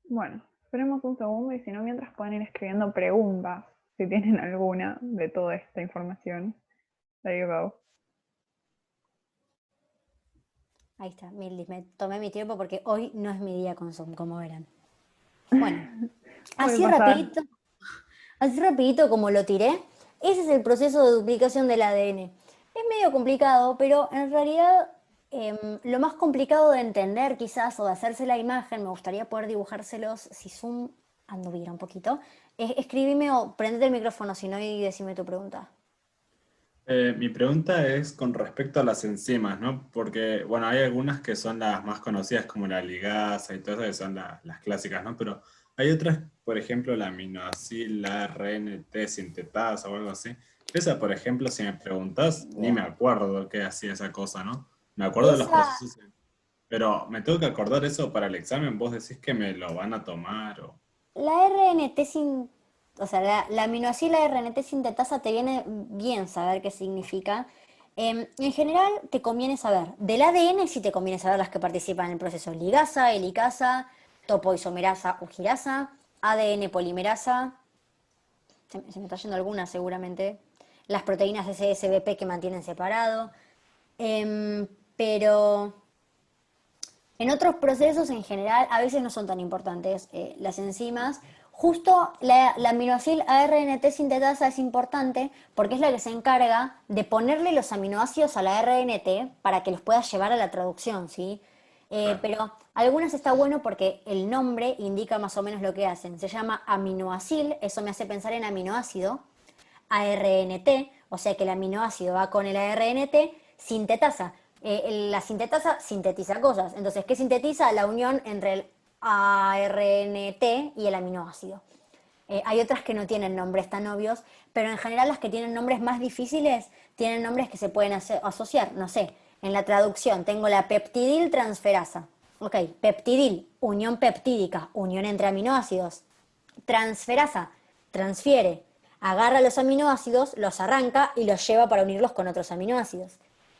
Bueno, esperemos un segundo y si no, mientras pueden ir escribiendo preguntas, si tienen alguna de toda esta información. There you go. Ahí está, Mildis, me tomé mi tiempo porque hoy no es mi día con Zoom, como verán. Bueno, Puede así pasar. rapidito, así rapidito como lo tiré, ese es el proceso de duplicación del ADN. Es medio complicado, pero en realidad lo más complicado de entender quizás o de hacerse la imagen, me gustaría poder dibujárselos si Zoom anduviera un poquito. Escribime o prendete el micrófono si no y decime tu pregunta. Mi pregunta es con respecto a las enzimas, ¿no? Porque, bueno, hay algunas que son las más conocidas como la ligasa y todas esas que son las clásicas, ¿no? Pero hay otras, por ejemplo, la aminoácil, la RNT sintetasa o algo así. Esa, por ejemplo, si me preguntas, ni me Bien. acuerdo qué hacía esa cosa, ¿no? Me acuerdo de los Esa, procesos, pero me tengo que acordar eso para el examen. Vos decís que me lo van a tomar o... la RNT sin, o sea, la aminoácil, la RNT sintetasa te viene bien saber qué significa. En general te conviene saber, del ADN sí te conviene saber las que participan en el proceso, ligasa, helicasa, topoisomerasa o girasa, ADN polimerasa, se me está yendo alguna seguramente, las proteínas SSBP que mantienen separado, pero en otros procesos en general a veces no son tan importantes las enzimas. Justo la aminoácil ARNT sintetasa es importante porque es la que se encarga de ponerle los aminoácidos a la RNT para que los pueda llevar a la traducción, ¿sí? Claro. Pero algunas está bueno porque el nombre indica más o menos lo que hacen. Se llama aminoácil, eso me hace pensar en aminoácido, ARNT, o sea que el aminoácido va con el ARNT, sintetasa. La sintetasa sintetiza cosas. Entonces, ¿qué sintetiza? La unión entre el ARNT y el aminoácido. Hay otras que no tienen nombres tan obvios, pero en general las que tienen nombres más difíciles tienen nombres que se pueden asociar. No sé, en la traducción tengo la peptidil transferasa. Ok, peptidil, unión peptídica, unión entre aminoácidos. Transferasa, transfiere, agarra los aminoácidos, los arranca y los lleva para unirlos con otros aminoácidos.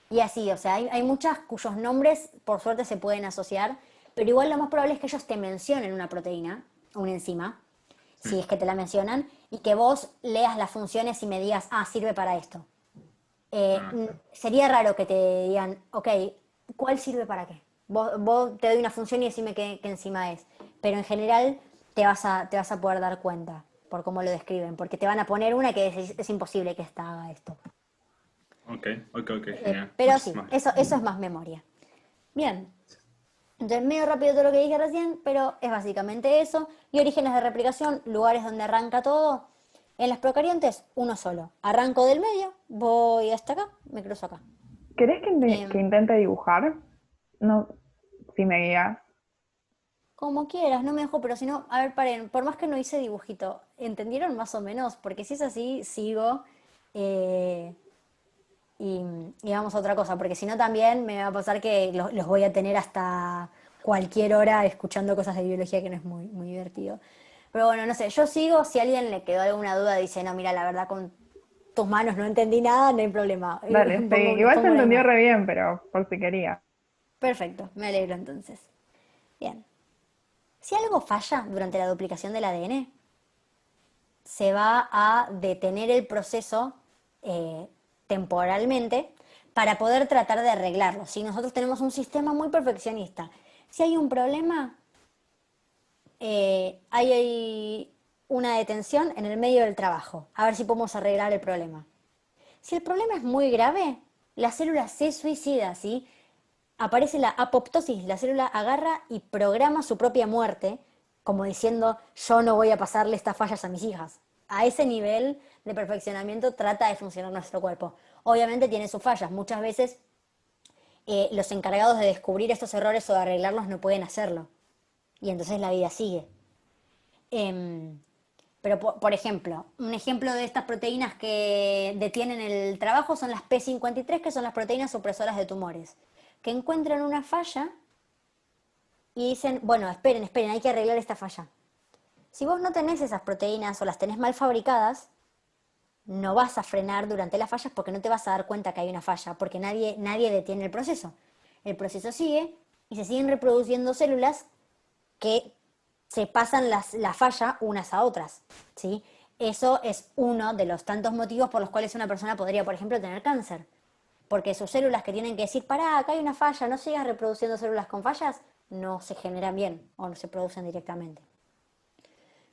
Y así, o sea, hay muchas cuyos nombres por suerte se pueden asociar, pero igual lo más probable es que ellos te mencionen una proteína, una enzima, Sí. si es que te la mencionan, y que vos leas las funciones y me digas, ah, sirve para esto. Ah, claro. Sería raro que te digan, ok, ¿cuál sirve para qué? Vos te doy una función y decime qué enzima es. Pero en general te vas a poder dar cuenta por cómo lo describen, porque te van a poner una que es imposible que esta haga esto. Ok, ok, ok, genial. Pero sí, Muchísimas eso gracias. es más memoria. Bien, entonces medio rápido todo lo que dije recién, pero es básicamente eso. Y orígenes de replicación, lugares donde arranca todo. En las procariontes, uno solo. Arranco del medio, voy hasta acá, me cruzo acá. ¿Querés que Em, intente dibujar? No, si me guías. Como quieras, no me dejo, pero si no, a ver, paren, por más que no hice dibujito, ¿entendieron más o menos? Porque si es así, sigo eh, y, y vamos a otra cosa, porque si no también me va a pasar que los voy a tener hasta cualquier hora escuchando cosas de biología que no es muy, muy divertido. Pero bueno, no sé, yo sigo, si a alguien le quedó alguna duda, dice, no, mira, la verdad con tus manos no entendí nada, no hay problema. Dale, sí. Pongo, Igual se pongo una entendió imagen. re bien, pero por si quería. Perfecto, me alegro entonces. Bien. Si algo falla durante la duplicación del ADN, se va a detener el proceso eh, temporalmente para poder tratar de arreglarlo. Si nosotros tenemos un sistema muy perfeccionista, si hay un problema, hay una detención en el medio del trabajo, a ver si podemos arreglar el problema. Si el problema es muy grave, la célula se suicida, ¿sí? Aparece la apoptosis, la célula agarra y programa su propia muerte, como diciendo, yo no voy a pasarle estas fallas a mis hijas. A ese nivel de perfeccionamiento trata de funcionar nuestro cuerpo. Obviamente tiene sus fallas, muchas veces los encargados de descubrir estos errores o de arreglarlos no pueden hacerlo, y entonces la vida sigue. Em, pero, por ejemplo, un ejemplo de estas proteínas que detienen el trabajo son las P53, que son las proteínas supresoras de tumores, que encuentran una falla y dicen, bueno, esperen, esperen, hay que arreglar esta falla. Si vos no tenés esas proteínas o las tenés mal fabricadas, no vas a frenar durante las fallas porque no te vas a dar cuenta que hay una falla, porque nadie detiene el proceso. El proceso sigue y se siguen reproduciendo células que se pasan la falla unas a otras, ¿sí? Eso es uno de los tantos motivos por los cuales una persona podría, por ejemplo, tener cáncer. Porque sus células que tienen que decir, pará, acá hay una falla, no sigas reproduciendo células con fallas, no se generan bien o no se producen directamente.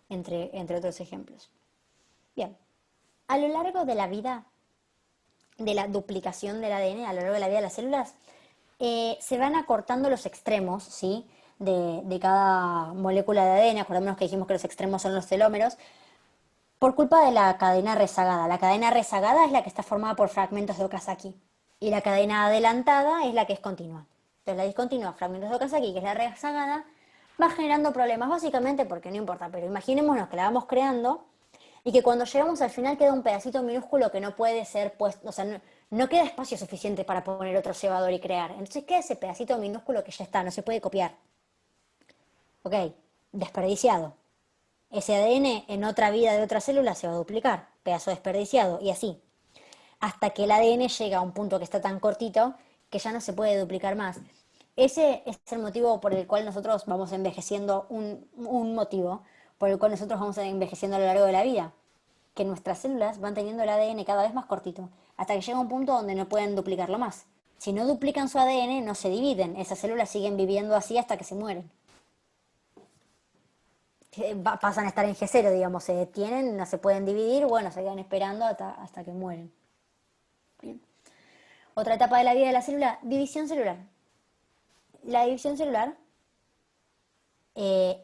Entre otros ejemplos. Bien, a lo largo de la vida, de la duplicación del ADN, a lo largo de la vida de las células, se van acortando los extremos, ¿sí? De cada molécula de ADN. Acordémonos que dijimos que los extremos son los telómeros, por culpa de la cadena rezagada. La cadena rezagada es la que está formada por fragmentos de Okazaki. Y la cadena adelantada es la que es continua. Entonces la discontinua, fragmentos de Okazaki, que es la rezagada, va generando problemas, básicamente porque no importa, pero imaginémonos que la vamos creando y que cuando llegamos al final queda un pedacito minúsculo que no puede ser puesto, o sea, no queda espacio suficiente para poner otro cebador y crear. Entonces queda ese pedacito minúsculo que ya está, no se puede copiar. Ok, desperdiciado. Ese ADN en otra vida de otra célula se va a duplicar, pedazo desperdiciado, y así. Hasta que el ADN llega a un punto que está tan cortito que ya no se puede duplicar más. Ese es el motivo por el cual nosotros vamos envejeciendo, un motivo por el cual nosotros vamos envejeciendo a lo largo de la vida. Que nuestras células van teniendo el ADN cada vez más cortito, hasta que llega un punto donde no pueden duplicarlo más. Si no duplican su ADN, no se dividen. Esas células siguen viviendo así hasta que se mueren. Pasan a estar en G0, digamos, se detienen, no se pueden dividir, bueno, se quedan esperando hasta que mueren. Bien. Otra etapa de la vida de la célula, división celular. La división celular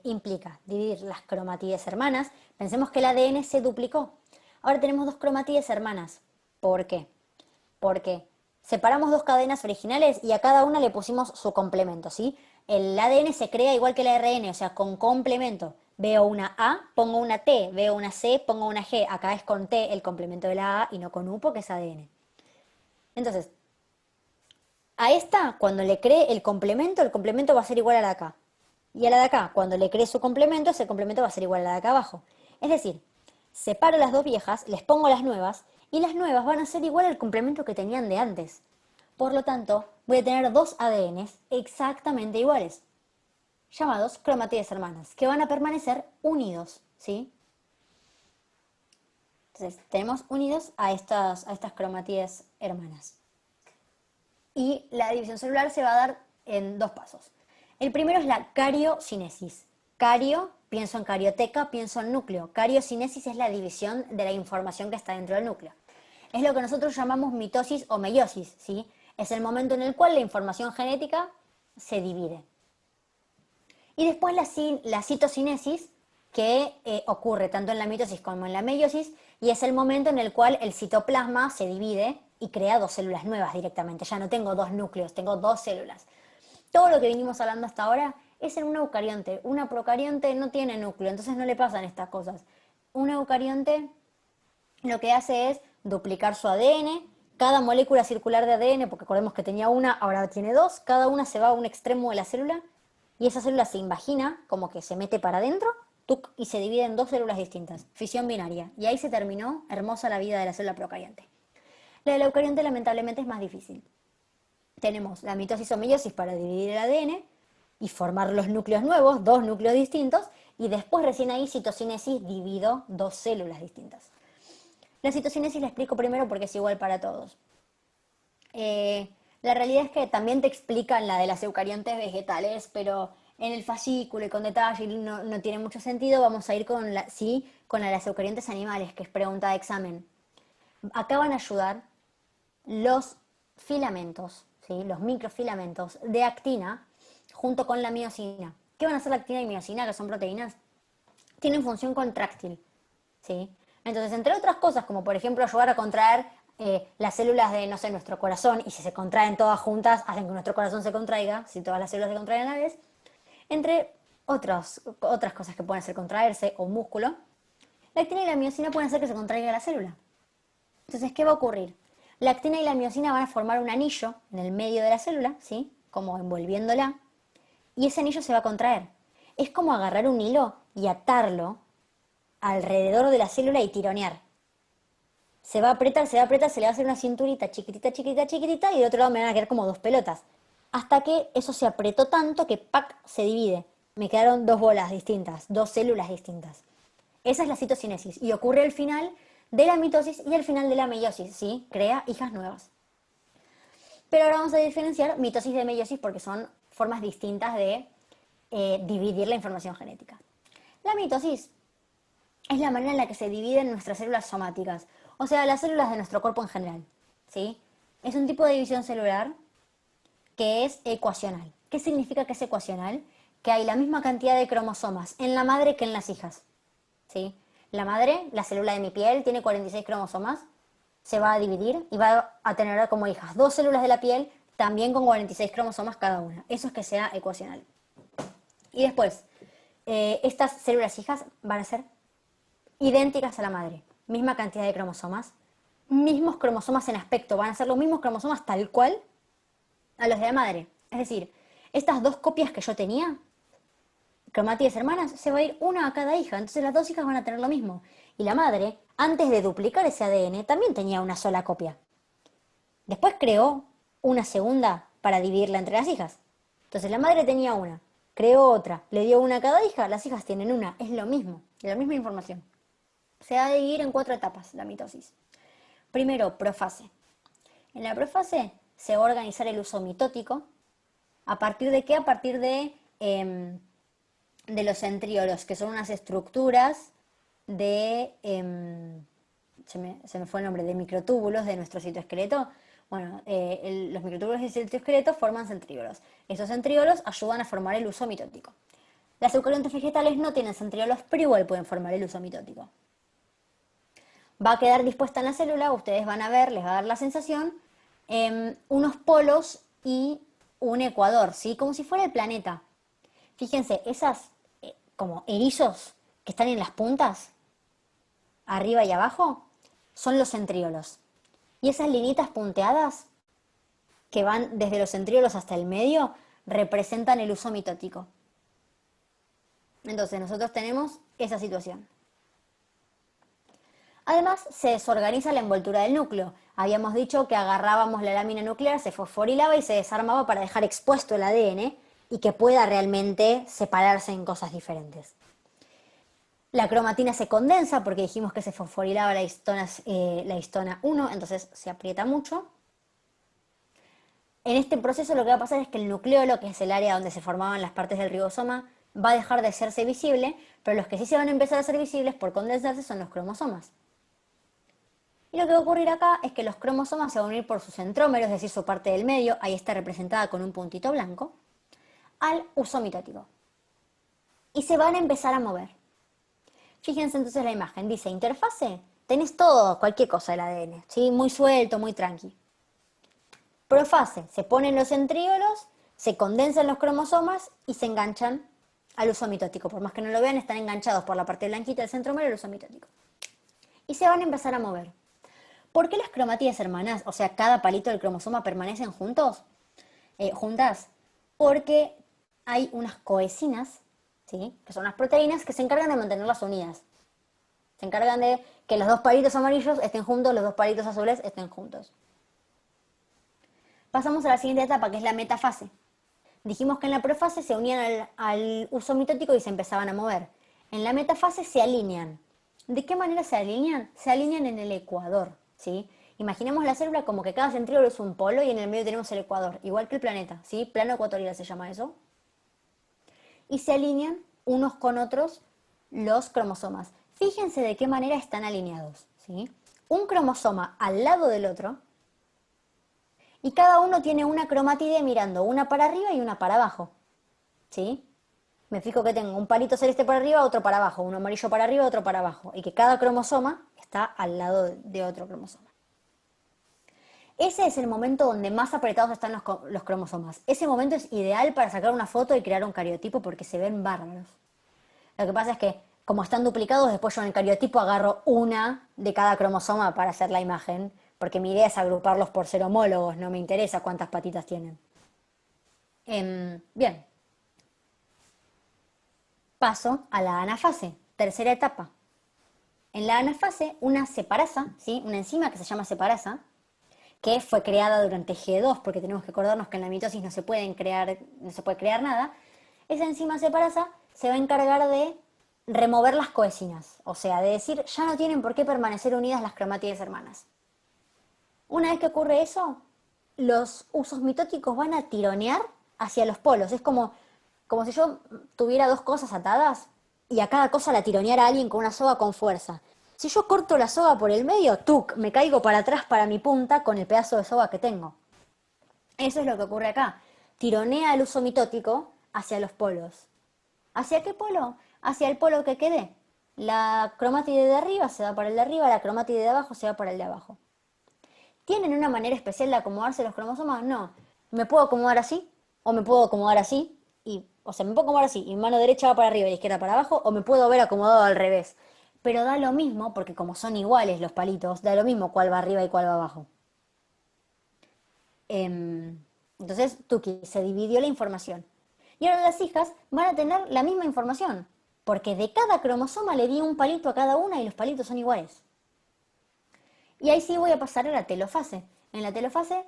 implica dividir las cromatídees hermanas. Pensemos que el ADN se duplicó. Ahora tenemos dos cromatídees hermanas. ¿Por qué? Porque separamos dos cadenas originales y a cada una le pusimos su complemento, ¿sí? El ADN se crea igual que el ARN, o sea, con complemento. Veo una A, pongo una T, veo una C, pongo una G. Acá es con T el complemento de la A y no con U porque es ADN. Entonces, a esta, cuando le cree el complemento va a ser igual a la de acá. Y a la de acá, cuando le cree su complemento, ese complemento va a ser igual a la de acá abajo. Es decir, separo las dos viejas, les pongo las nuevas, y las nuevas van a ser igual al complemento que tenían de antes. Por lo tanto, voy a tener dos ADNs exactamente iguales, llamados cromatídees hermanas, que van a permanecer unidos, ¿sí? Entonces, tenemos unidos a estas cromatídees hermanas. Y la división celular se va a dar en dos pasos. El primero es la cariocinesis. Cario, pienso en carioteca, pienso en núcleo. Cariocinesis es la división de la información que está dentro del núcleo. Es lo que nosotros llamamos mitosis o meiosis, ¿sí? Es el momento en el cual la información genética se divide. Y después la citocinesis, que ocurre tanto en la mitosis como en la meiosis, y es el momento en el cual el citoplasma se divide y crea dos células nuevas directamente. Ya no tengo dos núcleos, tengo dos células. Todo lo que vinimos hablando hasta ahora es en un eucarionte. Una procarionte no tiene núcleo, entonces no le pasan estas cosas. Un eucarionte lo que hace es duplicar su ADN. Cada molécula circular de ADN, porque recordemos que tenía una, ahora tiene dos, cada una se va a un extremo de la célula y esa célula se invagina, como que se mete para adentro, y se divide en dos células distintas. Fisión binaria. Y ahí se terminó hermosa la vida de la célula procarionte. La del eucarionte lamentablemente es más difícil. Tenemos la mitosis o meiosis para dividir el ADN y formar los núcleos nuevos, dos núcleos distintos, y después recién ahí citocinesis, divido dos células distintas. La citocinesis la explico primero porque es igual para todos. La realidad es que también te explican la de las eucariontes vegetales, pero en el fascículo y con detalle no tiene mucho sentido. Vamos a ir con la de las eucariontes animales, que es pregunta de examen. Acá van a ayudar los filamentos, ¿sí? Los microfilamentos de actina junto con la miosina. ¿Qué van a hacer la actina y miosina, que son proteínas? Tienen función contráctil, ¿sí? Entonces, entre otras cosas, como por ejemplo ayudar a contraer las células de, no sé, nuestro corazón, y si se contraen todas juntas, hacen que nuestro corazón se contraiga, si todas las células se contraen a la vez, entre otras cosas que pueden hacer contraerse, o músculo, la actina y la miosina pueden hacer que se contraiga la célula. Entonces, ¿qué va a ocurrir? La actina y la miosina van a formar un anillo en el medio de la célula, ¿sí? Como envolviéndola, y ese anillo se va a contraer. Es como agarrar un hilo y atarlo alrededor de la célula y tironear. Se va a apretar, se le va a hacer una cinturita chiquitita, chiquitita, chiquitita, y del otro lado me van a quedar como dos pelotas. Hasta que eso se apretó tanto que ¡pac! Se divide. Me quedaron dos bolas distintas, dos células distintas. Esa es la citocinesis y ocurre al final de la mitosis y al final de la meiosis, ¿sí? Crea hijas nuevas. Pero ahora vamos a diferenciar mitosis de meiosis porque son formas distintas de dividir la información genética. La mitosis es la manera en la que se dividen nuestras células somáticas, o sea, las células de nuestro cuerpo en general, ¿sí? Es un tipo de división celular que es ecuacional. ¿Qué significa que es ecuacional? Que hay la misma cantidad de cromosomas en la madre que en las hijas, ¿sí? La madre, la célula de mi piel, tiene 46 cromosomas, se va a dividir y va a tener como hijas dos células de la piel, también con 46 cromosomas cada una. Eso es que sea ecuacional. Y después, estas células hijas van a ser idénticas a la madre, misma cantidad de cromosomas, mismos cromosomas en aspecto, van a ser los mismos cromosomas tal cual a los de la madre. Es decir, estas dos copias que yo tenía, cromátides hermanas, se va a ir una a cada hija, entonces las dos hijas van a tener lo mismo. Y la madre, antes de duplicar ese ADN, también tenía una sola copia. Después creó una segunda para dividirla entre las hijas. Entonces la madre tenía una, creó otra, le dio una a cada hija, las hijas tienen una, es lo mismo, la misma información. Se va a dividir en 4 etapas la mitosis. Primero, profase. En la profase se va a organizar el uso mitótico. ¿A partir de qué? A partir de los centriolos, que son unas estructuras de... se me fue el nombre, de microtúbulos de nuestro citoesqueleto. Bueno, los microtúbulos del citoesqueleto forman centriolos. Esos centriolos ayudan a formar el uso mitótico. Las eucariontes vegetales no tienen centriolos, pero igual pueden formar el uso mitótico. Va a quedar dispuesta en la célula, ustedes van a ver, les va a dar la sensación, unos polos y un ecuador, ¿sí? Como si fuera el planeta. Fíjense, esas como erizos que están en las puntas, arriba y abajo, son los centriolos. Y esas linitas punteadas que van desde los centriolos hasta el medio representan el uso mitótico. Entonces nosotros tenemos esa situación. Además, se desorganiza la envoltura del núcleo. Habíamos dicho que agarrábamos la lámina nuclear, se fosforilaba y se desarmaba para dejar expuesto el ADN y que pueda realmente separarse en cosas diferentes. La cromatina se condensa porque dijimos que se fosforilaba la histona 1, entonces se aprieta mucho. En este proceso lo que va a pasar es que el nucleolo, que es el área donde se formaban las partes del ribosoma, va a dejar de serse visible, pero los que sí se van a empezar a ser visibles por condensarse son los cromosomas. Y lo que va a ocurrir acá es que los cromosomas se van a unir por sus centrómeros, es decir, su parte del medio, ahí está representada con un puntito blanco, al uso mitótico. Y se van a empezar a mover. Fíjense entonces la imagen, dice interfase, tenés todo, cualquier cosa del ADN, ¿sí? Muy suelto, muy tranqui. Profase, se ponen los centríolos, se condensan los cromosomas y se enganchan al uso mitótico. Por más que no lo vean, están enganchados por la parte blanquita del centrómero al uso mitótico. Y se van a empezar a mover. ¿Por qué las cromátides hermanas, o sea, cada palito del cromosoma permanecen juntas? Porque hay unas coecinas, ¿sí? Que son las proteínas que se encargan de mantenerlas unidas. Se encargan de que los dos palitos amarillos estén juntos, los dos palitos azules estén juntos. Pasamos a la siguiente etapa, que es la metafase. Dijimos que en la profase se unían al uso mitótico y se empezaban a mover. En la metafase se alinean. ¿De qué manera se alinean? Se alinean en el ecuador, ¿sí? Imaginemos la célula como que cada centríolo es un polo y en el medio tenemos el ecuador, igual que el planeta, ¿sí? Plano ecuatorial se llama eso. Y se alinean unos con otros los cromosomas. Fíjense de qué manera están alineados, ¿sí? Un cromosoma al lado del otro y cada uno tiene una cromatide mirando una para arriba y una para abajo, ¿sí? Me fijo que tengo un palito celeste para arriba, otro para abajo, uno amarillo para arriba, otro para abajo, y que cada cromosoma está al lado de otro cromosoma. Ese es el momento donde más apretados están los cromosomas. Ese momento es ideal para sacar una foto y crear un cariotipo porque se ven bárbaros. Lo que pasa es que, como están duplicados, después yo en el cariotipo agarro una de cada cromosoma para hacer la imagen, porque mi idea es agruparlos por ser homólogos, no me interesa cuántas patitas tienen. Bien. Paso a la anafase, tercera etapa. En la anafase, una separasa, ¿sí? Una enzima que se llama separasa, que fue creada durante G2, porque tenemos que acordarnos que en la mitosis no se puede crear nada, esa enzima separasa se va a encargar de remover las coesinas, o sea, de decir, ya no tienen por qué permanecer unidas las cromátides hermanas. Una vez que ocurre eso, los usos mitóticos van a tironear hacia los polos. Es como si yo tuviera dos cosas atadas y a cada cosa la tironeara a alguien con una soga con fuerza. Si yo corto la soga por el medio, ¡tuc!, me caigo para atrás para mi punta con el pedazo de soga que tengo. Eso es lo que ocurre acá. Tironea el uso mitótico hacia los polos. ¿Hacia qué polo? Hacia el polo que quede. La cromátide de arriba se va para el de arriba, la cromátide de abajo se va para el de abajo. ¿Tienen una manera especial de acomodarse los cromosomas? No. Me puedo acomodar así, o me puedo acomodar así, o sea, me puedo acomodar así, y mano derecha va para arriba y izquierda para abajo, o me puedo ver acomodado al revés. Pero da lo mismo, porque como son iguales los palitos, da lo mismo cuál va arriba y cuál va abajo. Entonces, tuki, se dividió la información. Y ahora las hijas van a tener la misma información, porque de cada cromosoma le di un palito a cada una y los palitos son iguales. Y ahí sí voy a pasar a la telofase. En la telofase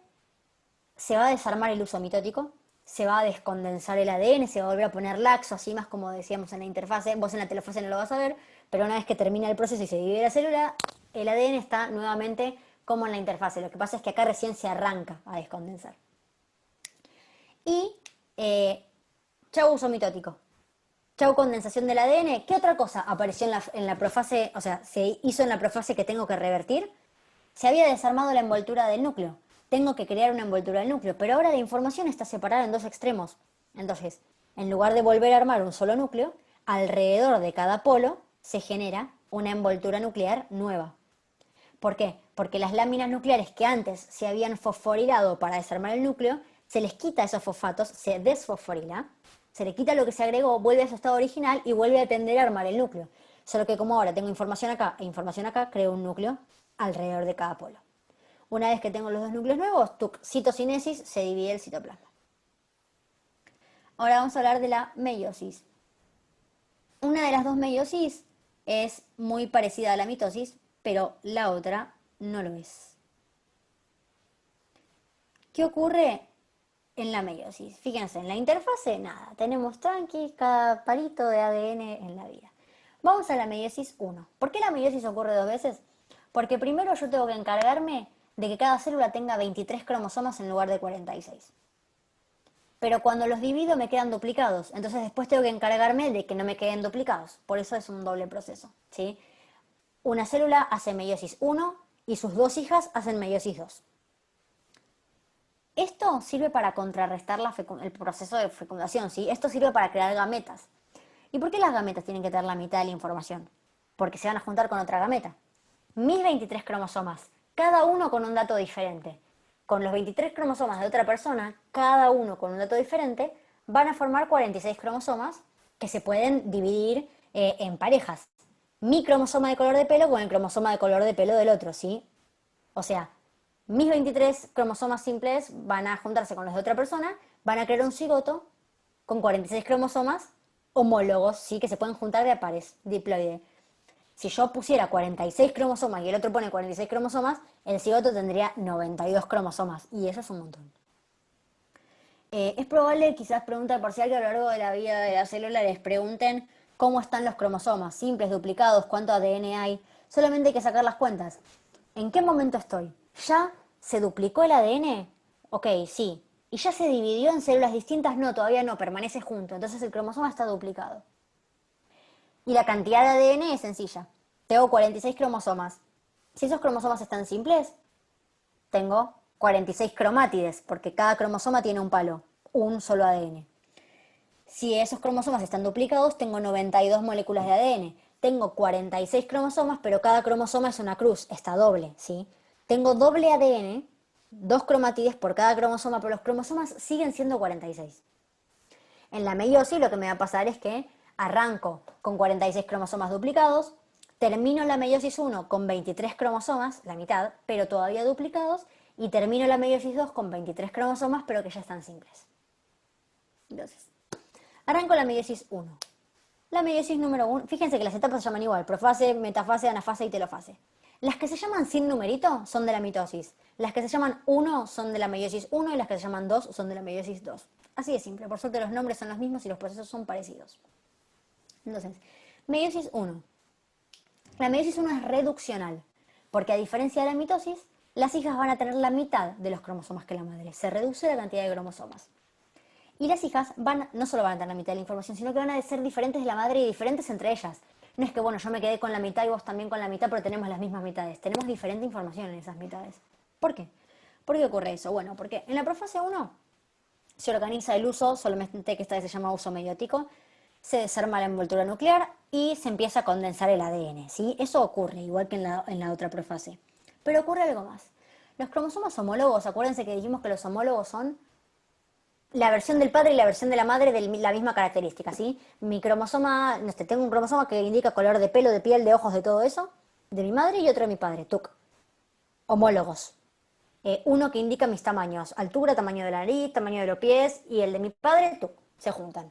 se va a desarmar el uso mitótico, se va a descondensar el ADN, se va a volver a poner laxo, así más como decíamos en la interfase. Vos en la telofase no lo vas a ver, pero una vez que termina el proceso y se divide la célula, el ADN está nuevamente como en la interfase. Lo que pasa es que acá recién se arranca a descondensar. Y chau uso mitótico. Chau condensación del ADN. ¿Qué otra cosa apareció en la profase, o sea, se hizo en la profase que tengo que revertir? Se había desarmado la envoltura del núcleo. Tengo que crear una envoltura del núcleo, pero ahora la información está separada en dos extremos. Entonces, en lugar de volver a armar un solo núcleo, alrededor de cada polo se genera una envoltura nuclear nueva. ¿Por qué? Porque las láminas nucleares que antes se habían fosforilado para desarmar el núcleo, se les quita esos fosfatos, se desfosforila, se le quita lo que se agregó, vuelve a su estado original y vuelve a tender a armar el núcleo. Solo que como ahora tengo información acá e información acá, creo un núcleo alrededor de cada polo. Una vez que tengo los dos núcleos nuevos, citocinesis, se divide el citoplasma. Ahora vamos a hablar de la meiosis. Una de las dos meiosis es muy parecida a la mitosis, pero la otra no lo es. ¿Qué ocurre en la meiosis? Fíjense, en la interfase, nada, tenemos tranqui, cada palito de ADN en la vida. Vamos a la meiosis 1. ¿Por qué la meiosis ocurre dos veces? Porque primero yo tengo que encargarme de que cada célula tenga 23 cromosomas en lugar de 46. Pero cuando los divido me quedan duplicados, entonces después tengo que encargarme de que no me queden duplicados. Por eso es un doble proceso, ¿sí? Una célula hace meiosis 1 y sus dos hijas hacen meiosis 2. Esto sirve para contrarrestar el proceso de fecundación, ¿sí? Esto sirve para crear gametas. ¿Y por qué las gametas tienen que tener la mitad de la información? Porque se van a juntar con otra gameta. Mis 23 cromosomas, cada uno con un dato diferente. Con los 23 cromosomas de otra persona, cada uno con un dato diferente, van a formar 46 cromosomas que se pueden dividir en parejas. Mi cromosoma de color de pelo con el cromosoma de color de pelo del otro, ¿sí? O sea, mis 23 cromosomas simples van a juntarse con los de otra persona, van a crear un cigoto con 46 cromosomas homólogos, ¿sí? Que se pueden juntar de a pares, diploide. Si yo pusiera 46 cromosomas y el otro pone 46 cromosomas, el cigoto tendría 92 cromosomas, y eso es un montón. Es probable, quizás pregunta parcial, que a lo largo de la vida de la célula les pregunten cómo están los cromosomas, simples, duplicados, cuánto ADN hay. Solamente hay que sacar las cuentas. ¿En qué momento estoy? ¿Ya se duplicó el ADN? Ok, sí. ¿Y ya se dividió en células distintas? No, todavía no, permanece junto. Entonces el cromosoma está duplicado. Y la cantidad de ADN es sencilla. Tengo 46 cromosomas. Si esos cromosomas están simples, tengo 46 cromátides, porque cada cromosoma tiene un palo, un solo ADN. Si esos cromosomas están duplicados, tengo 92 moléculas de ADN. Tengo 46 cromosomas, pero cada cromosoma es una cruz, está doble, ¿sí? Tengo doble ADN, 2 cromátides por cada cromosoma, pero los cromosomas siguen siendo 46. En la meiosis lo que me va a pasar es que arranco con 46 cromosomas duplicados, termino la meiosis 1 con 23 cromosomas, la mitad, pero todavía duplicados, y termino la meiosis 2 con 23 cromosomas, pero que ya están simples. Entonces, arranco la meiosis 1. La meiosis número 1, fíjense que las etapas se llaman igual, profase, metafase, anafase y telofase. Las que se llaman sin numerito son de la mitosis. Las que se llaman 1 son de la meiosis 1 y las que se llaman 2 son de la meiosis 2. Así de simple. Por suerte los nombres son los mismos y los procesos son parecidos. Entonces, meiosis 1. La meiosis 1 es reduccional, porque a diferencia de la mitosis, las hijas van a tener la mitad de los cromosomas que la madre. Se reduce la cantidad de cromosomas. Y las hijas no solo van a tener la mitad de la información, sino que van a ser diferentes de la madre y diferentes entre ellas. No es que, bueno, yo me quedé con la mitad y vos también con la mitad, pero tenemos las mismas mitades. Tenemos diferente información en esas mitades. ¿Por qué? ¿Por qué ocurre eso? Bueno, porque en la profase 1 se organiza el uso, solamente que esta vez se llama uso meiótico, se desarma la envoltura nuclear y se empieza a condensar el ADN, ¿sí? Eso ocurre, igual que en la otra profase. Pero ocurre algo más. Los cromosomas homólogos, acuérdense que dijimos que los homólogos son la versión del padre y la versión de la madre de la misma característica, ¿sí? Mi cromosoma, no sé, tengo un cromosoma que indica color de pelo, de piel, de ojos, de todo eso, de mi madre y otro de mi padre, tuc. Homólogos. Uno que indica mis tamaños, altura, tamaño de la nariz, tamaño de los pies, y el de mi padre, tuc, se juntan.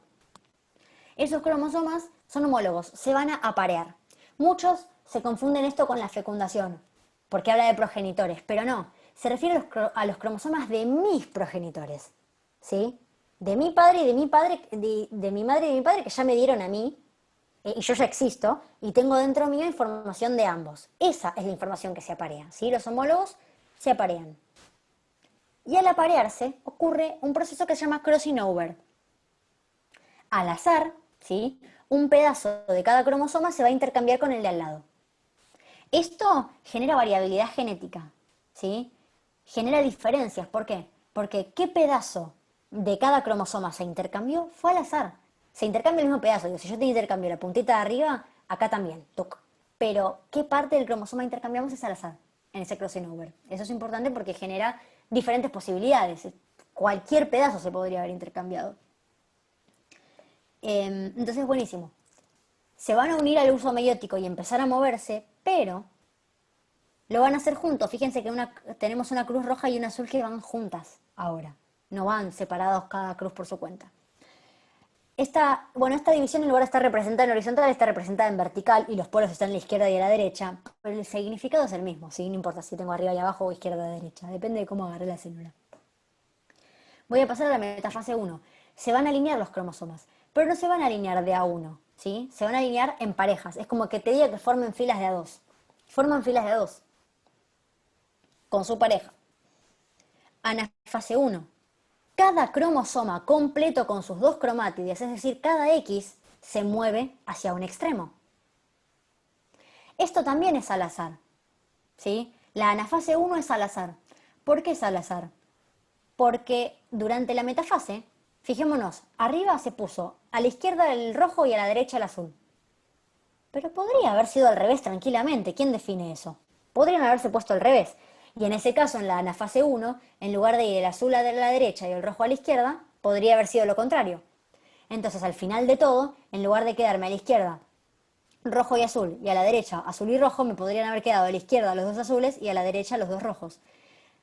Esos cromosomas son homólogos, se van a aparear. Muchos se confunden esto con la fecundación, porque habla de progenitores, pero no, se refiere a los cromosomas de mis progenitores, ¿sí? De mi padre y de mi padre, de mi madre y de mi padre que ya me dieron a mí, y yo ya existo, y tengo dentro mío información de ambos. Esa es la información que se aparea, ¿sí? Los homólogos se aparean. Y al aparearse ocurre un proceso que se llama crossing over. Al azar, ¿sí? Un pedazo de cada cromosoma se va a intercambiar con el de al lado. Esto genera variabilidad genética, ¿sí? Genera diferencias. ¿Por qué? Porque ¿qué pedazo de cada cromosoma se intercambió? Fue al azar. Se intercambia el mismo pedazo. Digo, si yo te intercambio la puntita de arriba, acá también, toc. Pero ¿qué parte del cromosoma intercambiamos es al azar en ese crossing over? Eso es importante porque genera diferentes posibilidades. Cualquier pedazo se podría haber intercambiado. Entonces, buenísimo. Se van a unir al uso meiótico y empezar a moverse, pero lo van a hacer juntos. Fíjense que tenemos una cruz roja y una azul que van juntas ahora. No van separados cada cruz por su cuenta. Esta división en lugar de estar representada en horizontal está representada en vertical y los polos están a la izquierda y a la derecha. Pero el significado es el mismo, ¿sí? No importa si tengo arriba y abajo o izquierda o derecha. Depende de cómo agarré la célula. Voy a pasar a la metafase 1. Se van a alinear los cromosomas, pero no se van a alinear de a uno, ¿sí? Se van a alinear en parejas. Es como que te diga que formen filas de a dos. Forman filas de a dos con su pareja. Anafase 1. Cada cromosoma completo con sus dos cromátides, es decir, cada X, se mueve hacia un extremo. Esto también es al azar, ¿sí? La anafase 1 es al azar. ¿Por qué es al azar? Porque durante la metafase, fijémonos, arriba se puso a la izquierda el rojo y a la derecha el azul. Pero podría haber sido al revés tranquilamente. ¿Quién define eso? Podrían haberse puesto al revés. Y en ese caso, en la anafase 1, en lugar de ir el azul a la derecha y el rojo a la izquierda, podría haber sido lo contrario. Entonces, al final de todo, en lugar de quedarme a la izquierda rojo y azul, y a la derecha azul y rojo, me podrían haber quedado a la izquierda los dos azules y a la derecha los dos rojos.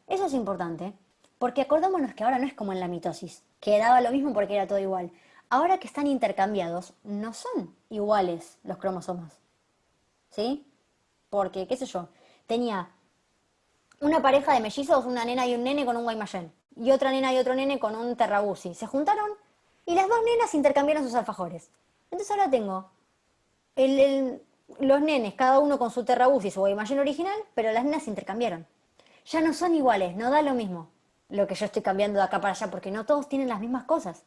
Eso es importante, porque acordémonos que ahora no es como en la mitosis, que daba lo mismo porque era todo igual. Ahora que están intercambiados, no son iguales los cromosomas. ¿Sí? Porque, qué sé yo, tenía una pareja de mellizos, una nena y un nene con un Guaymallén, y otra nena y otro nene con un Terrabusi. Se juntaron y las dos nenas intercambiaron sus alfajores. Entonces ahora tengo los nenes, cada uno con su Terrabusi y su Guaymallén original, pero las nenas se intercambiaron. Ya no son iguales, no da lo mismo lo que yo estoy cambiando de acá para allá, porque no todos tienen las mismas cosas.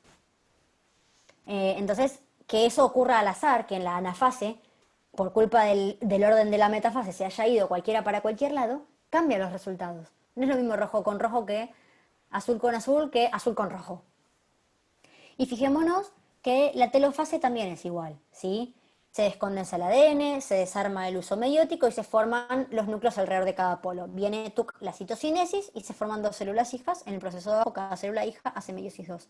Entonces, que eso ocurra al azar, que en la anafase, por culpa del orden de la metafase, se haya ido cualquiera para cualquier lado, cambia los resultados. No es lo mismo rojo con rojo que azul con azul que azul con rojo. Y fijémonos que la telofase también es igual, ¿sí? Se descondensa el ADN, se desarma el uso meiótico y se forman los núcleos alrededor de cada polo. Viene la citocinesis y se forman dos células hijas. En el proceso de abajo, cada célula hija hace meiosis 2.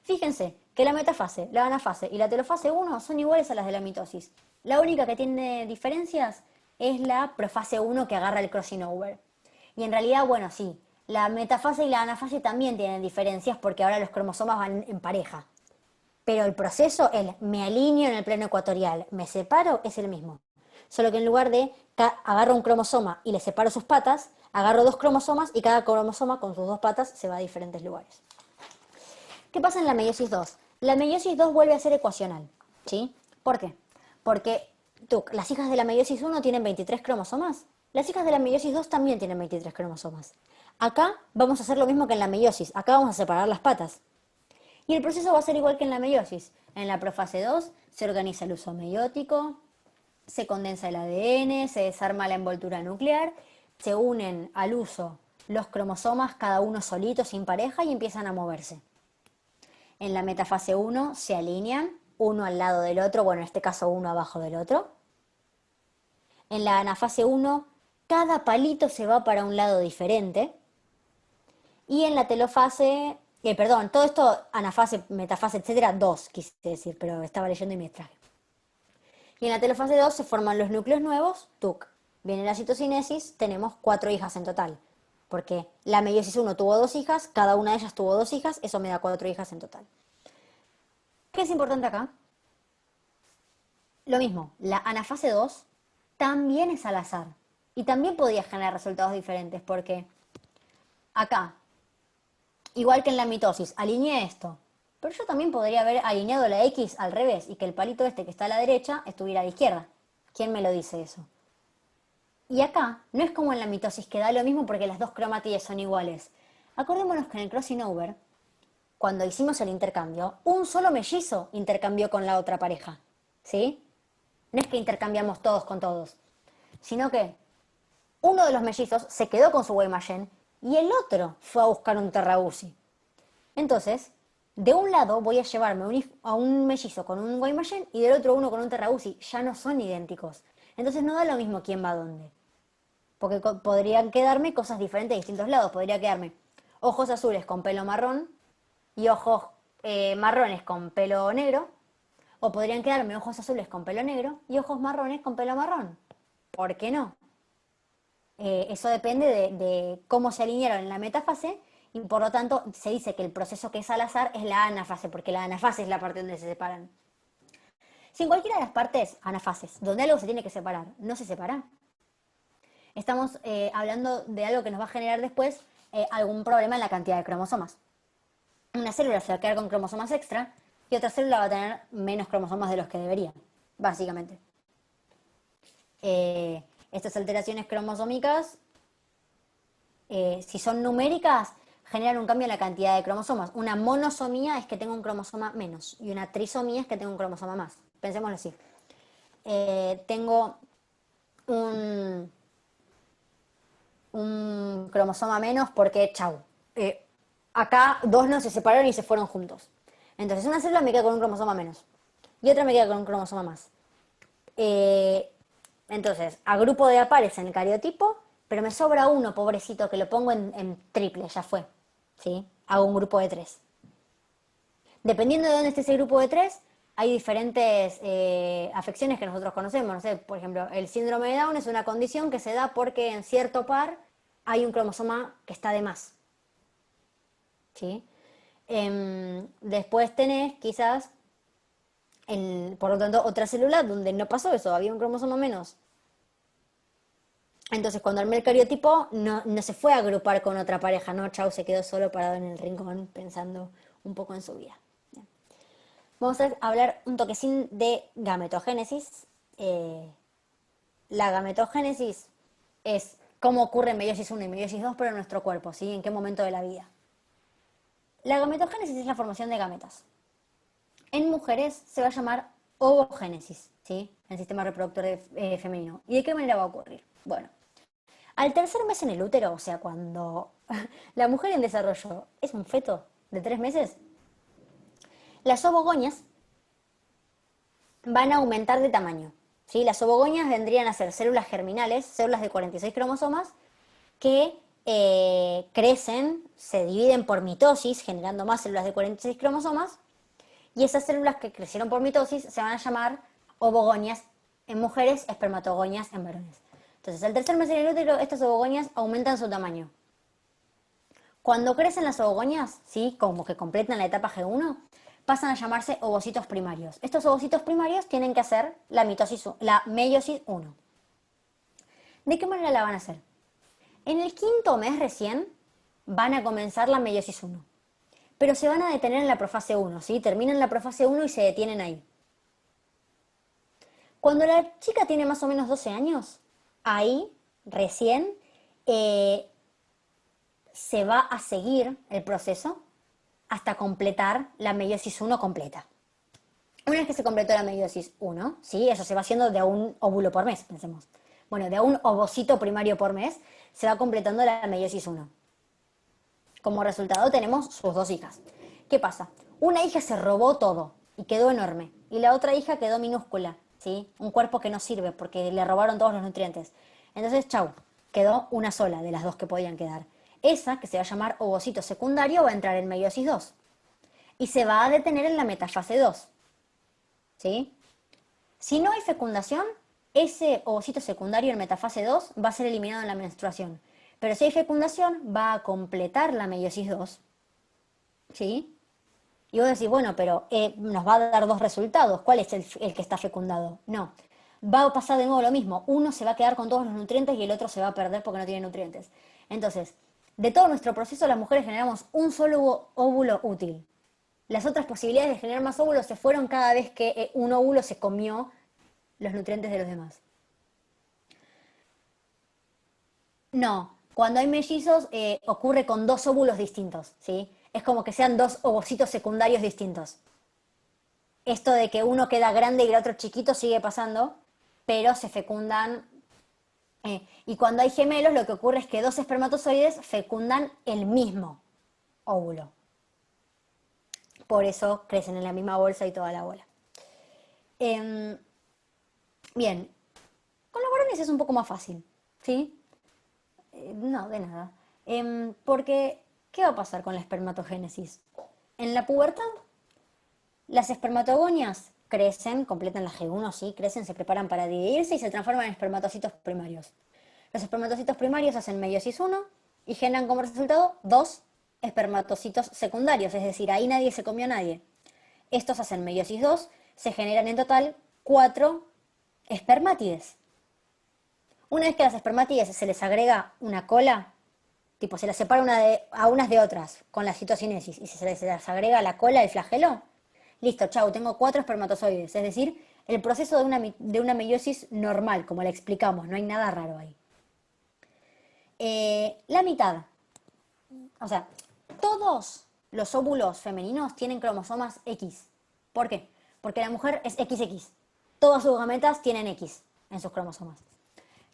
Fíjense que la metafase, la anafase y la telofase 1 son iguales a las de la mitosis. La única que tiene diferencias es la profase 1 que agarra el crossing over. Y en realidad, bueno, sí, la metafase y la anafase también tienen diferencias porque ahora los cromosomas van en pareja. Pero el proceso, el me alineo en el plano ecuatorial, me separo, es el mismo. Solo que en lugar de agarro un cromosoma y le separo sus patas, agarro dos cromosomas y cada cromosoma con sus dos patas se va a diferentes lugares. ¿Qué pasa en la meiosis 2? La meiosis 2 vuelve a ser ecuacional, ¿sí? ¿Por qué? Porque las hijas de la meiosis 1 tienen 23 cromosomas. Las hijas de la meiosis 2 también tienen 23 cromosomas. Acá vamos a hacer lo mismo que en la meiosis. Acá vamos a separar las patas. Y el proceso va a ser igual que en la meiosis. En la profase 2 se organiza el uso meiótico, se condensa el ADN, se desarma la envoltura nuclear, se unen al uso los cromosomas, cada uno solito, sin pareja, y empiezan a moverse. En la metafase 1 se alinean, uno al lado del otro, bueno, en este caso uno abajo del otro. En la anafase 1, cada palito se va para un lado diferente. Y en la telofase, todo esto, anafase, metafase, etcétera, 2, quise decir, pero estaba leyendo y me distraje. Y en la telofase 2 se forman los núcleos nuevos, TUC. Viene la citocinesis, tenemos 4 hijas en total. Porque la meiosis 1 tuvo 2 hijas, cada una de ellas tuvo 2 hijas, eso me da 4 hijas en total. ¿Qué es importante acá? Lo mismo, la anafase 2 también es al azar. Y también podía generar resultados diferentes, porque acá, igual que en la mitosis, alineé esto. Pero yo también podría haber alineado la X al revés y que el palito este que está a la derecha estuviera a la izquierda. ¿Quién me lo dice eso? Y acá no es como en la mitosis que da lo mismo porque las dos cromátides son iguales. Acordémonos que en el crossing over, cuando hicimos el intercambio, un solo mellizo intercambió con la otra pareja. ¿Sí? No es que intercambiamos todos con todos, sino que uno de los mellizos se quedó con su Guaymallén y el otro fue a buscar un Terrabusi. Entonces, de un lado voy a llevarme a un mellizo con un Guaymallén y del otro uno con un Terrabusi. Ya no son idénticos. Entonces no da lo mismo quién va a dónde. Porque podrían quedarme cosas diferentes de distintos lados. Podría quedarme ojos azules con pelo marrón y ojos marrones con pelo negro. O podrían quedarme ojos azules con pelo negro y ojos marrones con pelo marrón. ¿Por qué no? Eso depende de cómo se alinearon en la metafase y por lo tanto se dice que el proceso que es al azar es la anafase, porque la anafase es la parte donde se separan. Si en cualquiera de las partes, anafases, donde algo se tiene que separar, no se separa, estamos hablando de algo que nos va a generar después algún problema en la cantidad de cromosomas. Una célula se va a quedar con cromosomas extra y otra célula va a tener menos cromosomas de los que debería, básicamente. Estas alteraciones cromosómicas, si son numéricas, generan un cambio en la cantidad de cromosomas. Una monosomía es que tengo un cromosoma menos y una trisomía es que tengo un cromosoma más. Pensémoslo así. Tengo un cromosoma menos porque, chau, acá 2 no se separaron y se fueron juntos. Entonces una célula me queda con un cromosoma menos y otra me queda con un cromosoma más. Entonces, agrupo de a pares en el cariotipo, pero me sobra uno, pobrecito, que lo pongo en triple, ya fue. ¿Sí? Hago un grupo de 3. Dependiendo de dónde esté ese grupo de 3, hay diferentes afecciones que nosotros conocemos. No sé, por ejemplo, el síndrome de Down es una condición que se da porque en cierto par hay un cromosoma que está de más. ¿Sí? Después tenés quizás, por lo tanto, otra célula donde no pasó eso, había un cromosoma menos. Entonces, cuando armé el cariotipo, no se fue a agrupar con otra pareja, ¿no? Chau, se quedó solo parado en el rincón pensando un poco en su vida. Bien. Vamos a hablar un toquecín de gametogénesis. La gametogénesis es cómo ocurre en meiosis 1 y meiosis 2, pero en nuestro cuerpo, ¿sí? En qué momento de la vida. La gametogénesis es la formación de gametas. En mujeres se va a llamar ovogénesis, ¿sí? En el sistema reproductor femenino. ¿Y de qué manera va a ocurrir? Bueno, al tercer mes en el útero, o sea, cuando la mujer en desarrollo es un feto de 3 meses, las ovogonias van a aumentar de tamaño, ¿sí? Las ovogonias vendrían a ser células germinales, células de 46 cromosomas, que crecen, se dividen por mitosis, generando más células de 46 cromosomas, y esas células que crecieron por mitosis se van a llamar ovogonias en mujeres, espermatogonias en varones. Entonces, al tercer mes en el útero, estas ovogonias aumentan su tamaño. Cuando crecen las ovogonias, ¿sí? Como que completan la etapa G1, pasan a llamarse ovocitos primarios. Estos ovocitos primarios tienen que hacer la meiosis 1. ¿De qué manera la van a hacer? En el quinto mes recién van a comenzar la meiosis 1. pero se van a detener en la profase 1, ¿sí? Terminan la profase 1 y se detienen ahí. Cuando la chica tiene más o menos 12 años, ahí, recién, se va a seguir el proceso hasta completar la meiosis 1 completa. Una vez que se completó la meiosis 1, ¿sí? Eso se va haciendo de a un óvulo por mes, pensemos. Bueno, de a un ovocito primario por mes se va completando la meiosis 1. Como resultado tenemos sus 2 hijas. ¿Qué pasa? Una hija se robó todo y quedó enorme. Y la otra hija quedó minúscula, ¿sí? Un cuerpo que no sirve porque le robaron todos los nutrientes. Entonces, chau, quedó una sola de las 2 que podían quedar. Esa, que se va a llamar ovocito secundario, va a entrar en meiosis 2. Y se va a detener en la metafase 2. ¿Sí? Si no hay fecundación, ese ovocito secundario en metafase 2 va a ser eliminado en la menstruación. Pero si hay fecundación, va a completar la meiosis 2. ¿Sí? Y vos decís, bueno, pero nos va a dar 2 resultados. ¿Cuál es el que está fecundado? No. Va a pasar de nuevo lo mismo. Uno se va a quedar con todos los nutrientes y el otro se va a perder porque no tiene nutrientes. Entonces, de todo nuestro proceso, las mujeres generamos un solo óvulo útil. Las otras posibilidades de generar más óvulos se fueron cada vez que un óvulo se comió los nutrientes de los demás. No, cuando hay mellizos ocurre con 2 óvulos distintos, ¿sí? Es como que sean 2 ovocitos secundarios distintos. Esto de que uno queda grande y el otro chiquito sigue pasando, pero se fecundan. Y cuando hay gemelos, lo que ocurre es que 2 espermatozoides fecundan el mismo óvulo. Por eso crecen en la misma bolsa y toda la bola. Bien, con los varones es un poco más fácil, ¿sí? No, de nada. Porque, ¿qué va a pasar con la espermatogénesis? En la pubertad, las espermatogonias crecen, completan la G1, sí, crecen, se preparan para dividirse y se transforman en espermatocitos primarios. Los espermatocitos primarios hacen meiosis 1 y generan como resultado 2 espermatocitos secundarios, es decir, ahí nadie se comió a nadie. Estos hacen meiosis 2, se generan en total 4 espermátides. Una vez que a las espermátides se les agrega una cola, tipo se las separa a unas de otras con la citocinesis y se les agrega la cola, el flagelo, listo, chau, tengo 4 espermatozoides. Es decir, el proceso de una meiosis normal, como la explicamos, no hay nada raro ahí. La mitad, o sea, todos los óvulos femeninos tienen cromosomas X. ¿Por qué? Porque la mujer es XX. Todas sus gametas tienen X en sus cromosomas.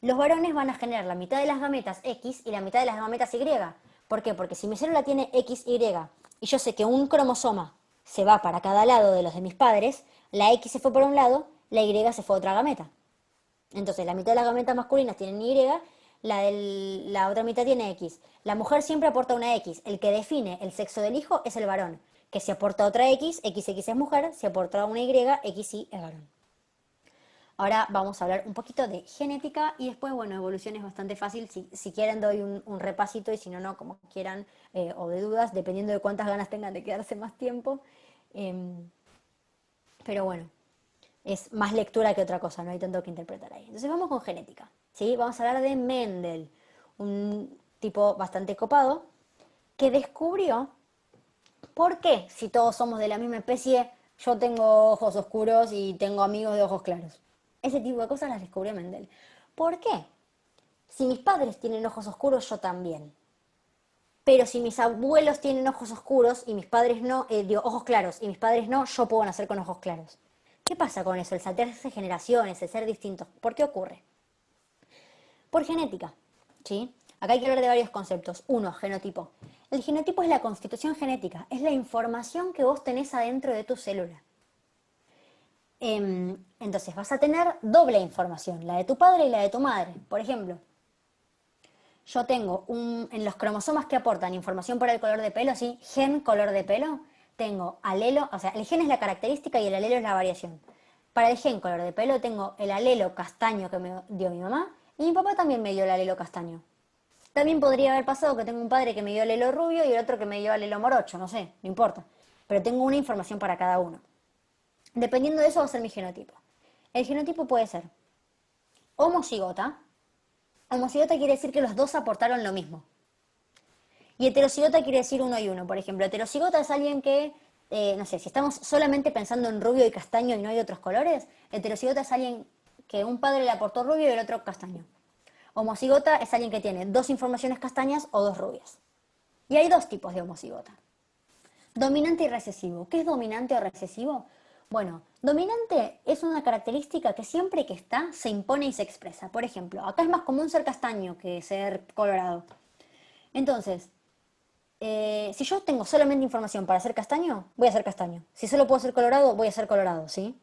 Los varones van a generar la mitad de las gametas X y la mitad de las gametas Y. ¿Por qué? Porque si mi célula tiene XY y yo sé que un cromosoma se va para cada lado de los de mis padres, la X se fue por un lado, la Y se fue a otra gameta. Entonces la mitad de las gametas masculinas tienen Y, la otra mitad tiene X. La mujer siempre aporta una X. El que define el sexo del hijo es el varón, que si aporta otra X, XX es mujer, si aporta una Y, XY es varón. Ahora vamos a hablar un poquito de genética y después, bueno, evolución es bastante fácil. Si quieren doy un repasito y si no, no, como quieran, o de dudas, dependiendo de cuántas ganas tengan de quedarse más tiempo. Pero bueno, es más lectura que otra cosa, no hay tanto que interpretar ahí. Entonces vamos con genética, ¿sí? Vamos a hablar de Mendel, un tipo bastante copado, que descubrió por qué, si todos somos de la misma especie, yo tengo ojos oscuros y tengo amigos de ojos claros. Ese tipo de cosas las descubrió Mendel. ¿Por qué? Si mis padres tienen ojos oscuros, yo también. Pero si mis abuelos tienen ojos oscuros y mis padres no, ojos claros y mis padres no, yo puedo nacer con ojos claros. ¿Qué pasa con eso? El saltarse generaciones, el ser distintos. ¿Por qué ocurre? Por genética, ¿sí? Acá hay que hablar de varios conceptos. Uno, genotipo. El genotipo es la constitución genética, es la información que vos tenés adentro de tu célula. Entonces vas a tener doble información, la de tu padre y la de tu madre. Por ejemplo, yo tengo en los cromosomas que aportan información para el color de pelo, ¿sí? Gen color de pelo, tengo alelo, o sea, el gen es la característica y el alelo es la variación. Para el gen color de pelo tengo el alelo castaño que me dio mi mamá y mi papá también me dio el alelo castaño. También podría haber pasado que tengo un padre que me dio alelo rubio y el otro que me dio alelo morocho, no sé, no importa. Pero tengo una información para cada uno. Dependiendo de eso va a ser mi genotipo. El genotipo puede ser homocigota. Homocigota quiere decir que los dos aportaron lo mismo. Y heterocigota quiere decir uno y uno. Por ejemplo, heterocigota es alguien que, no sé, si estamos solamente pensando en rubio y castaño y no hay otros colores, heterocigota es alguien que un padre le aportó rubio y el otro castaño. Homocigota es alguien que tiene dos informaciones castañas o dos rubias. Y hay dos tipos de homocigota. Dominante y recesivo. ¿Qué es dominante o recesivo? Bueno, dominante es una característica que siempre que está se impone y se expresa. Por ejemplo, acá es más común ser castaño que ser colorado. Entonces, si yo tengo solamente información para ser castaño, voy a ser castaño. Si solo puedo ser colorado, voy a ser colorado, ¿sí?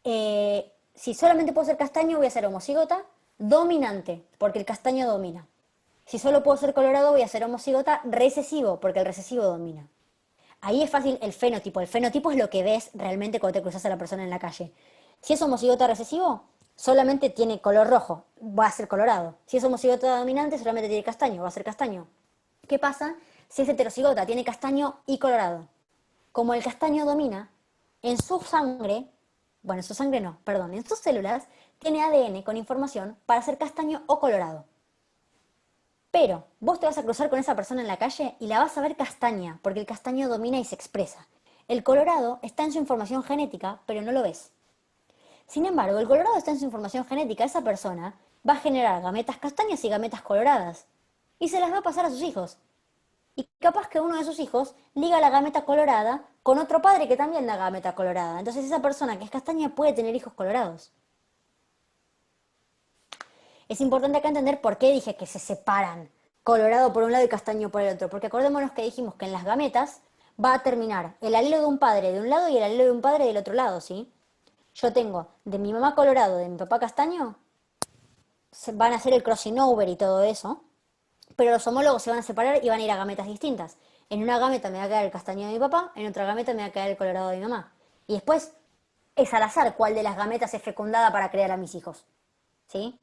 Si solamente puedo ser castaño, voy a ser homocigota dominante, porque el castaño domina. Si solo puedo ser colorado, voy a ser homocigota recesivo, porque el recesivo domina. Ahí es fácil el fenotipo. El fenotipo es lo que ves realmente cuando te cruzas a la persona en la calle. Si es homocigota recesivo, solamente tiene color rojo, va a ser colorado. Si es homocigota dominante, solamente tiene castaño, va a ser castaño. ¿Qué pasa si es heterocigota? Tiene castaño y colorado. Como el castaño domina, en su sangre, bueno, en su sangre no, perdón, en sus células, tiene ADN con información para ser castaño o colorado. Pero vos te vas a cruzar con esa persona en la calle y la vas a ver castaña, porque el castaño domina y se expresa. El colorado está en su información genética, pero no lo ves. Sin embargo, el colorado está en su información genética. Esa persona va a generar gametas castañas y gametas coloradas. Y se las va a pasar a sus hijos. Y capaz que uno de sus hijos liga la gameta colorada con otro padre que también da gameta colorada. Entonces esa persona que es castaña puede tener hijos colorados. Es importante acá entender por qué dije que se separan colorado por un lado y castaño por el otro. Porque acordémonos que dijimos que en las gametas va a terminar el alelo de un padre de un lado y el alelo de un padre del otro lado, ¿sí? Yo tengo de mi mamá colorado, de mi papá castaño, van a hacer el crossing over y todo eso, pero los homólogos se van a separar y van a ir a gametas distintas. En una gameta me va a quedar el castaño de mi papá, en otra gameta me va a quedar el colorado de mi mamá. Y después es al azar cuál de las gametas es fecundada para crear a mis hijos, ¿sí?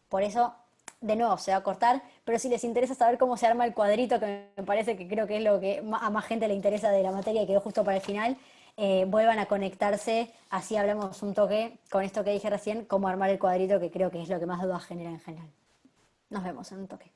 Por eso, de nuevo, se va a cortar, pero si les interesa saber cómo se arma el cuadrito, que me parece que creo que es lo que a más gente le interesa de la materia y quedó justo para el final, vuelvan a conectarse, así hablamos un toque con esto que dije recién, cómo armar el cuadrito, que creo que es lo que más dudas genera en general. Nos vemos en un toque.